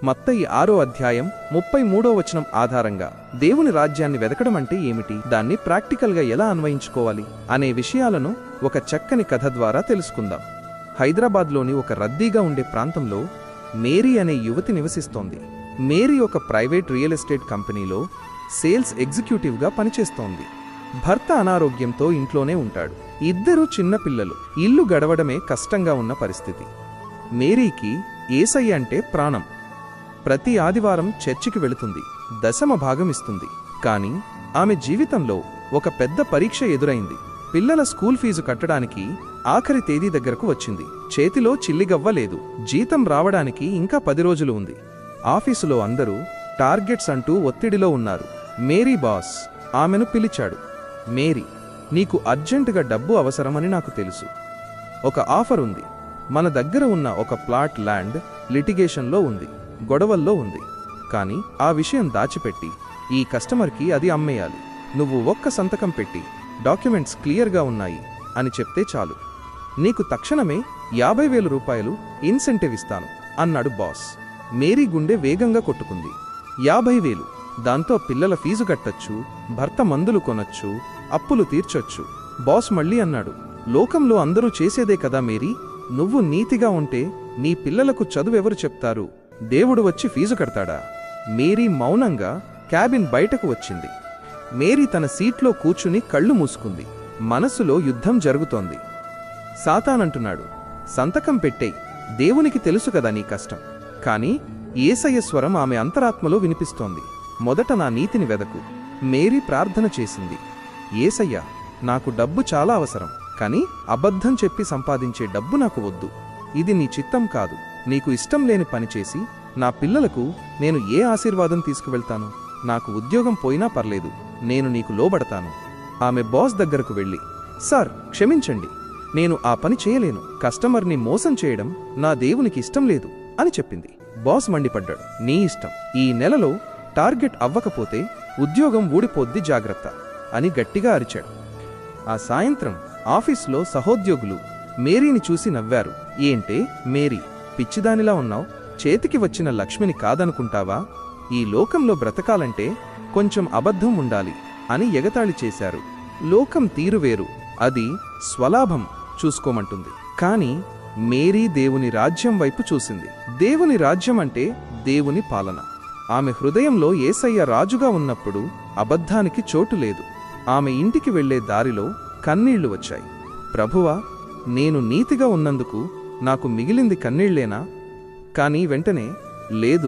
మత్తయి 6వ అధ్యాయం 33వ వచనం ఆధారంగా దేవుని రాజ్యాన్ని వెదకడం అంటే ఏమిటి, దాన్ని ప్రాక్టికల్గా ఎలా అన్వయించుకోవాలి అనే విషయాలను ఒక చక్కని కథ ద్వారా తెలుసుకుందాం. హైదరాబాద్లోని ఒక రద్దీగా ఉండే ప్రాంతంలో మేరీ అనే యువతి నివసిస్తోంది. మేరీ ఒక ప్రైవేట్ రియల్ ఎస్టేట్ కంపెనీలో సేల్స్ ఎగ్జిక్యూటివ్గా పనిచేస్తోంది. భర్త అనారోగ్యంతో ఇంట్లోనే ఉంటాడు. ఇద్దరు చిన్నపిల్లలు. ఇల్లు గడవడమే కష్టంగా ఉన్న పరిస్థితి. మేరీకి యేసయ్య అంటే ప్రాణం. ప్రతి ఆదివారం చర్చికి వెళుతుంది, దశమ భాగం ఇస్తుంది. కానీ ఆమె జీవితంలో ఒక పెద్ద పరీక్ష ఎదురైంది. పిల్లల స్కూల్ ఫీజు కట్టడానికి ఆఖరి తేదీ దగ్గరకు వచ్చింది. చేతిలో చిల్లిగవ్వ లేదు. జీతం రావడానికి ఇంకా 10 రోజులు ఉంది. ఆఫీసులో అందరూ టార్గెట్స్ అంటూ ఒత్తిడిలో ఉన్నారు. మేరీ బాస్ ఆమెను పిలిచాడు. మేరీ, నీకు అర్జెంటుగా డబ్బు అవసరమని నాకు తెలుసు. ఒక ఆఫర్ ఉంది. మన దగ్గర ఉన్న ఒక ప్లాట్ ల్యాండ్ లిటిగేషన్లో ఉంది, గొడవల్లో ఉంది. కానీ ఆ విషయం దాచిపెట్టి ఈ కస్టమర్కి అది అమ్మేయాలి. నువ్వు ఒక్క సంతకం పెట్టి డాక్యుమెంట్స్ క్లియర్గా ఉన్నాయి అని చెప్తే చాలు. నీకు తక్షణమే 50,000 రూపాయలు ఇన్సెంటివ్ ఇస్తాను అన్నాడు బాస్. మేరీ గుండె వేగంగా కొట్టుకుంది. 50,000! దాంతో పిల్లల ఫీజు కట్టొచ్చు, భర్త మందులు కొనొచ్చు, అప్పులు తీర్చొచ్చు. బాస్ మళ్ళీ అన్నాడు, లోకంలో అందరూ చేసేదే కదా మేరీ. నువ్వు నీతిగా ఉంటే నీ పిల్లలకు చదువెవరు చెప్తారు? దేవుడు వచ్చి ఫీజు కడతాడా? మేరీ మౌనంగా క్యాబిన్ బయటకు వచ్చింది. మేరీ తన సీట్లో కూర్చుని కళ్ళు మూసుకుంది. మనసులో యుద్ధం జరుగుతోంది. సాతానంటున్నాడు, సంతకం పెట్టేయ్, దేవునికి తెలుసు కదా నీ కష్టం. కాని యేసయ్య స్వరం ఆమె అంతరాత్మలో వినిపిస్తోంది. మొదట నా నీతిని వెదకు. మేరీ ప్రార్థన చేసింది, యేసయ్య, నాకు డబ్బు చాలా అవసరం, కాని అబద్ధం చెప్పి సంపాదించే డబ్బు నాకు వద్దు. ఇది నీ చిత్తం కాదు. నీకు ఇష్టం లేని పనిచేసి నా పిల్లలకు నేను ఏ ఆశీర్వాదం తీసుకువెళ్తాను? నాకు ఉద్యోగం పోయినా పర్లేదు, నేను నీకు లోబడతాను. ఆమె బాస్ దగ్గరకు వెళ్ళి, సార్ క్షమించండి, నేను ఆ పని చేయలేను. కస్టమర్ని మోసం చేయడం నా దేవునికి ఇష్టం లేదు అని చెప్పింది. బాస్ మండిపడ్డాడు, నీ ఇష్టం. ఈ నెలలో టార్గెట్ అవ్వకపోతే ఉద్యోగం ఊడిపోద్ది, జాగ్రత్త అని గట్టిగా అరిచాడు. ఆ సాయంత్రం ఆఫీస్లో సహోద్యోగులు మేరీని చూసి నవ్వారు. ఏంటే మేరీ, పిచ్చిదానిలా ఉన్నావు? చేతికి వచ్చిన లక్ష్మిని కాదనుకుంటావా? ఈ లోకంలో బ్రతకాలంటే కొంచెం అబద్ధం ఉండాలి అని ఎగతాళి చేశారు. లోకం తీరువేరు, అది స్వలాభం చూసుకోమంటుంది. కాని మేరీ దేవుని రాజ్యం వైపు చూసింది. దేవుని రాజ్యం అంటే దేవుని పాలన. ఆమె హృదయంలో యేసయ్య రాజుగా ఉన్నప్పుడు అబద్ధానికి చోటు లేదు. ఆమె ఇంటికి వెళ్లే దారిలో కన్నీళ్లు వచ్చాయి. ప్రభువా, నేను నీతిగా ఉన్నందుకు నాకు మిగిలింది కన్నీళ్లేనా? కానీ వెంటనే, లేదు,